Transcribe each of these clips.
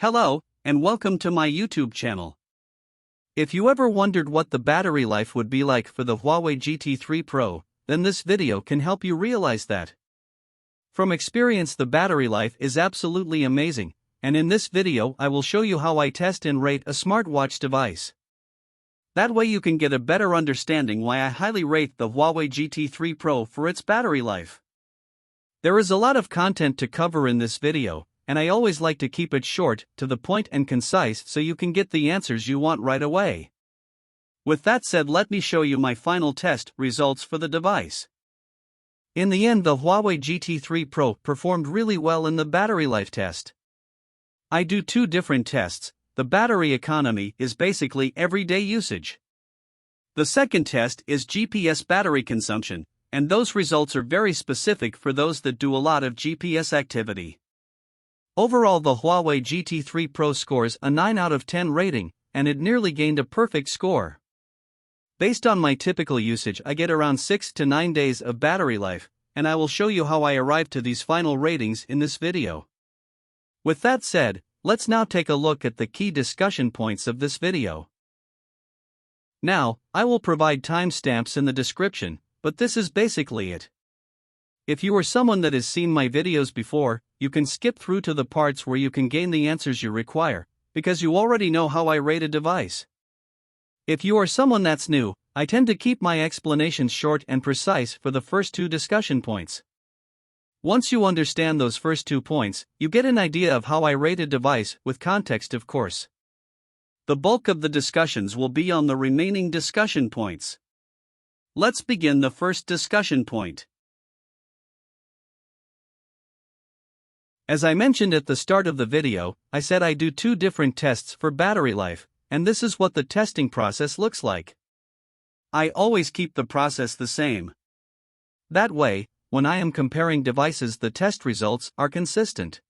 Hello, and welcome to my YouTube channel. If you ever wondered what the battery life would be like for the Huawei GT3 Pro, then this video can help you realize that. From experience, the battery life is absolutely amazing, and in this video I will show you how I test and rate a smartwatch device. That way you can get a better understanding why I highly rate the Huawei GT3 Pro for its battery life. There is a lot of content to cover in this video, and I always like to keep it short, to the point and concise so you can get the answers you want right away. With that said, let me show you my final test results for the device. In the end, the Huawei GT3 Pro performed really well in the battery life test. I do two different tests. The battery economy is basically everyday usage. The second test is GPS battery consumption, and those results are very specific for those that do a lot of GPS activity. Overall, the Huawei GT3 Pro scores a 9 out of 10 rating, and it nearly gained a perfect score. Based on my typical usage, I get around 6 to 9 days of battery life, and I will show you how I arrived to these final ratings in this video. With that said, let's now take a look at the key discussion points of this video. Now, I will provide timestamps in the description, but this is basically it. If you are someone that has seen my videos before, you can skip through to the parts where you can gain the answers you require, because you already know how I rate a device. If you are someone that's new, I tend to keep my explanations short and precise for the first two discussion points. Once you understand those first 2 points, you get an idea of how I rate a device, with context of course. The bulk of the discussions will be on the remaining discussion points. Let's begin the first discussion point. As I mentioned at the start of the video, I said I do two different tests for battery life, and this is what the testing process looks like. I always keep the process the same. That way, when I am comparing devices, the test results are consistent.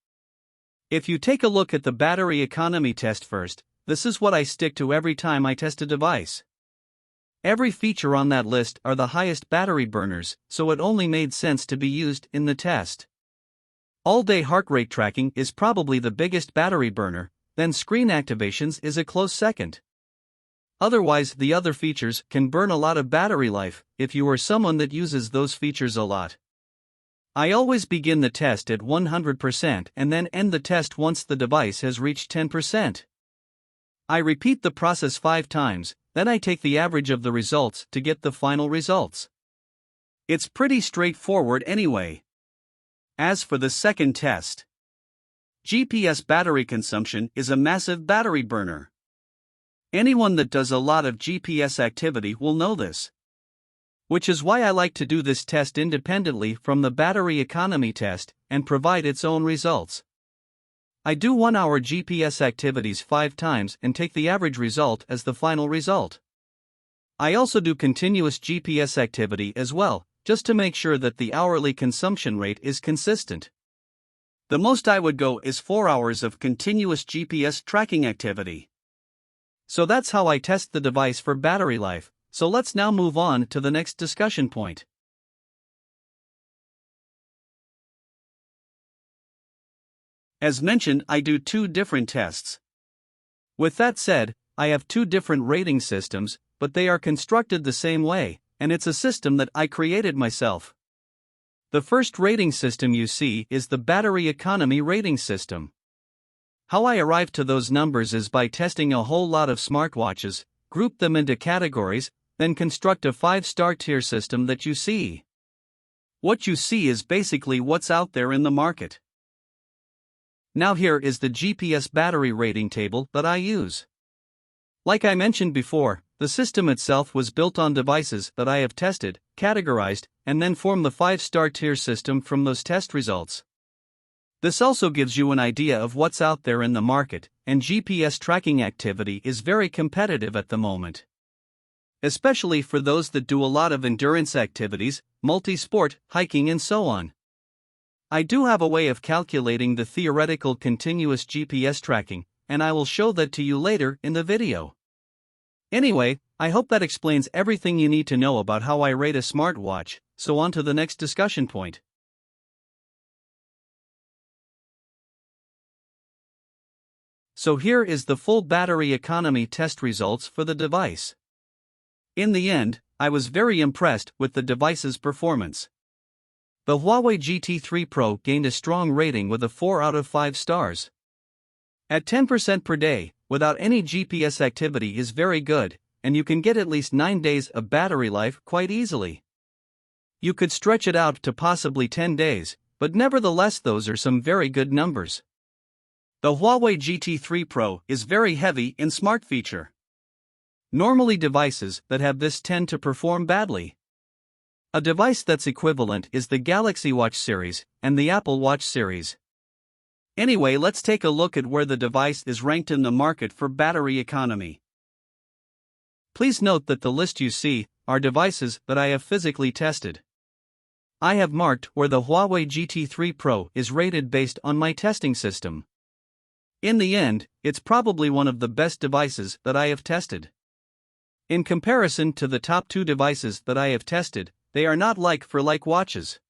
If you take a look at the battery economy test first, this is what I stick to every time I test a device. Every feature on that list are the highest battery burners, so it only made sense to be used in the test. All-day heart rate tracking is probably the biggest battery burner, then screen activations is a close second. Otherwise, the other features can burn a lot of battery life if you are someone that uses those features a lot. I always begin the test at 100% and then end the test once the device has reached 10%. I repeat the process 5 times, then I take the average of the results to get the final results. It's pretty straightforward anyway. As for the second test, GPS battery consumption is a massive battery burner. Anyone that does a lot of GPS activity will know this. Which is why I like to do this test independently from the battery economy test and provide its own results. I do 1 hour GPS activities 5 times and take the average result as the final result. I also do continuous GPS activity as well, just to make sure that the hourly consumption rate is consistent. The most I would go is 4 hours of continuous GPS tracking activity. So that's how I test the device for battery life, so let's now move on to the next discussion point. As mentioned, I do 2 different tests. With that said, I have 2 different rating systems, but they are constructed the same way, and it's a system that I created myself. The first rating system you see is the battery economy rating system. How I arrived to those numbers is by testing a whole lot of smartwatches, group them into categories, then construct a 5-star tier system that you see. What you see is basically what's out there in the market. Now here is the GPS battery rating table that I use. Like I mentioned before, the system itself was built on devices that I have tested, categorized, and then formed the 5-star tier system from those test results. This also gives you an idea of what's out there in the market, and GPS tracking activity is very competitive at the moment. Especially for those that do a lot of endurance activities, multi-sport, hiking and so on. I do have a way of calculating the theoretical continuous GPS tracking, and I will show that to you later in the video. Anyway, I hope that explains everything you need to know about how I rate a smartwatch, so on to the next discussion point. So here is the full battery economy test results for the device. In the end, I was very impressed with the device's performance. The Huawei GT3 Pro gained a strong rating with a 4 out of 5 stars. At 10% per day, without any GPS activity is very good, and you can get at least 9 days of battery life quite easily. You could stretch it out to possibly 10 days, but nevertheless those are some very good numbers. The Huawei GT3 Pro is very heavy in smart feature. Normally devices that have this tend to perform badly. A device that's equivalent is the Galaxy Watch series and the Apple Watch series. Anyway, let's take a look at where the device is ranked in the market for battery economy. Please note that the list you see are devices that I have physically tested. I have marked where the Huawei GT3 Pro is rated based on my testing system. In the end, it's probably one of the best devices that I have tested. In comparison to the top 2 devices that I have tested, they are not like-for-like watches.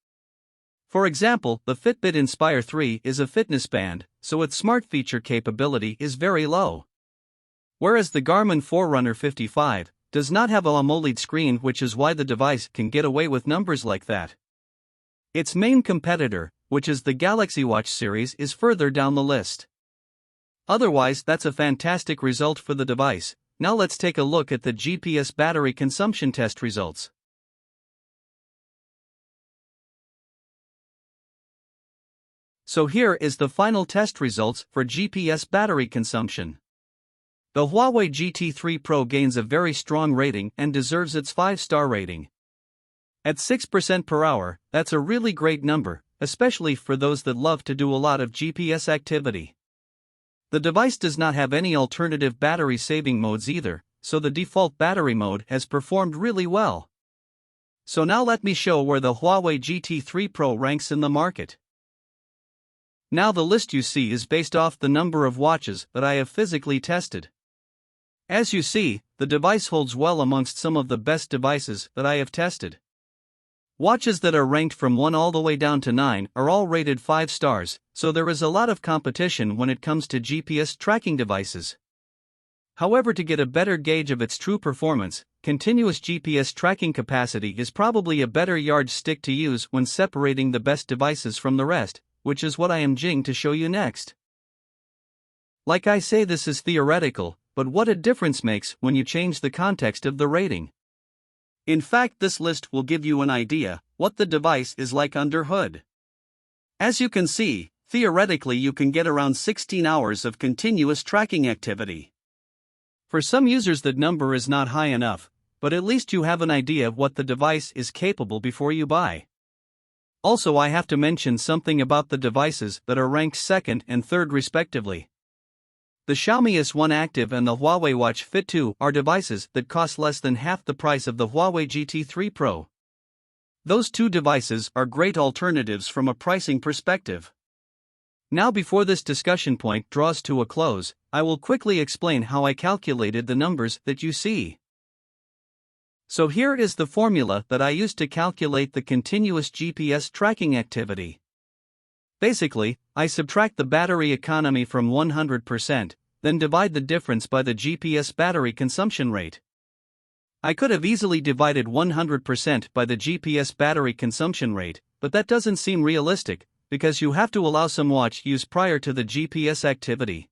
For example, the Fitbit Inspire 3 is a fitness band, so its smart feature capability is very low. Whereas the Garmin Forerunner 55 does not have an AMOLED screen, which is why the device can get away with numbers like that. Its main competitor, which is the Galaxy Watch series, is further down the list. Otherwise, that's a fantastic result for the device. Now let's take a look at the GPS battery consumption test results. So here is the final test results for GPS battery consumption. The Huawei GT3 Pro gains a very strong rating and deserves its 5-star rating. At 6% per hour, that's a really great number, especially for those that love to do a lot of GPS activity. The device does not have any alternative battery saving modes either, so the default battery mode has performed really well. So now let me show where the Huawei GT3 Pro ranks in the market. Now the list you see is based off the number of watches that I have physically tested. As you see, the device holds well amongst some of the best devices that I have tested. Watches that are ranked from 1 all the way down to 9 are all rated 5 stars, so there is a lot of competition when it comes to GPS tracking devices. However, to get a better gauge of its true performance, continuous GPS tracking capacity is probably a better yardstick to use when separating the best devices from the rest, which is what I am going to show you next. Like I say, this is theoretical, but what a difference makes when you change the context of the rating. In fact, this list will give you an idea what the device is like under hood. As you can see, theoretically you can get around 16 hours of continuous tracking activity. For some users that number is not high enough, but at least you have an idea of what the device is capable before you buy. Also, I have to mention something about the devices that are ranked 2nd and 3rd respectively. The Xiaomi S1 Active and the Huawei Watch Fit 2 are devices that cost less than half the price of the Huawei GT3 Pro. Those 2 devices are great alternatives from a pricing perspective. Now, before this discussion point draws to a close, I will quickly explain how I calculated the numbers that you see. So here is the formula that I used to calculate the continuous GPS tracking activity. Basically, I subtract the battery economy from 100%, then divide the difference by the GPS battery consumption rate. I could have easily divided 100% by the GPS battery consumption rate, but that doesn't seem realistic, because you have to allow some watch use prior to the GPS activity.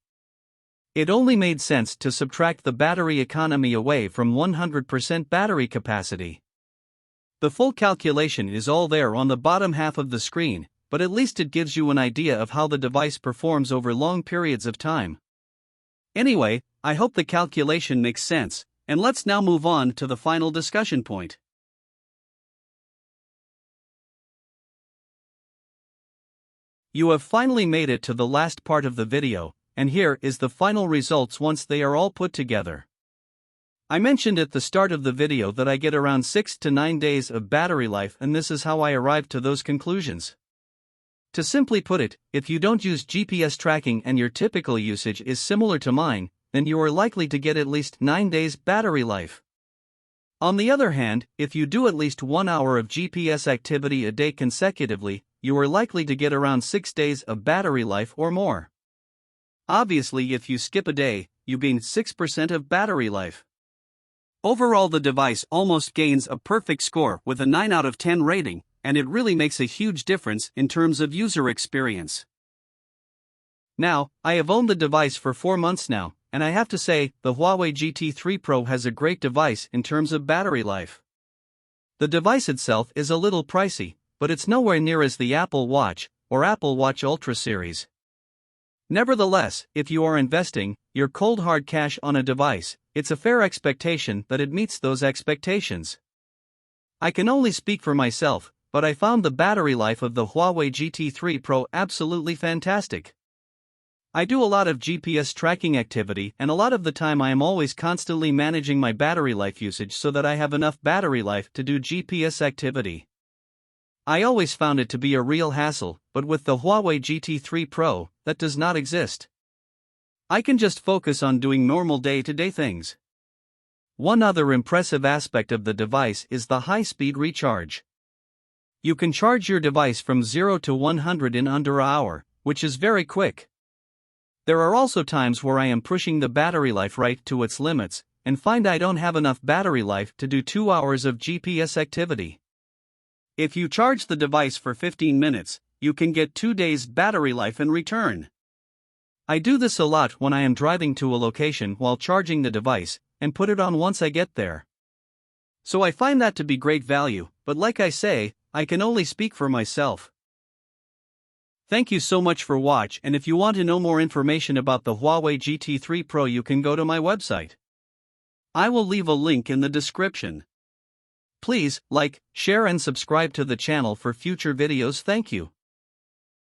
It only made sense to subtract the battery economy away from 100% battery capacity. The full calculation is all there on the bottom half of the screen, but at least it gives you an idea of how the device performs over long periods of time. Anyway, I hope the calculation makes sense, and let's now move on to the final discussion point. You have finally made it to the last part of the video, and here is the final results once they are all put together. I mentioned at the start of the video that I get around 6 to 9 days of battery life, and this is how I arrived to those conclusions. To simply put it, if you don't use GPS tracking and your typical usage is similar to mine, then you are likely to get at least 9 days battery life. On the other hand, if you do at least 1 hour of GPS activity a day consecutively, you are likely to get around 6 days of battery life or more. Obviously, if you skip a day, you gain 6% of battery life. Overall, the device almost gains a perfect score with a 9 out of 10 rating, and it really makes a huge difference in terms of user experience. Now, I have owned the device for 4 months now, and I have to say, the Huawei GT3 Pro has a great device in terms of battery life. The device itself is a little pricey, but it's nowhere near as the Apple Watch or Apple Watch Ultra series. Nevertheless, if you are investing your cold hard cash on a device, it's a fair expectation that it meets those expectations. I can only speak for myself, but I found the battery life of the Huawei GT3 Pro absolutely fantastic. I do a lot of GPS tracking activity, and a lot of the time I am always constantly managing my battery life usage so that I have enough battery life to do GPS activity. I always found it to be a real hassle, but with the Huawei GT3 Pro, that does not exist. I can just focus on doing normal day-to-day things. One other impressive aspect of the device is the high-speed recharge. You can charge your device from 0 to 100 in under an hour, which is very quick. There are also times where I am pushing the battery life right to its limits, and find I don't have enough battery life to do 2 hours of GPS activity. If you charge the device for 15 minutes, you can get 2 days battery life in return. I do this a lot when I am driving to a location while charging the device, and put it on once I get there. So I find that to be great value, but like I say, I can only speak for myself. Thank you so much for watching, and if you want to know more information about the Huawei GT3 Pro, you can go to my website. I will leave a link in the description. Please like, share and subscribe to the channel for future videos. Thank you.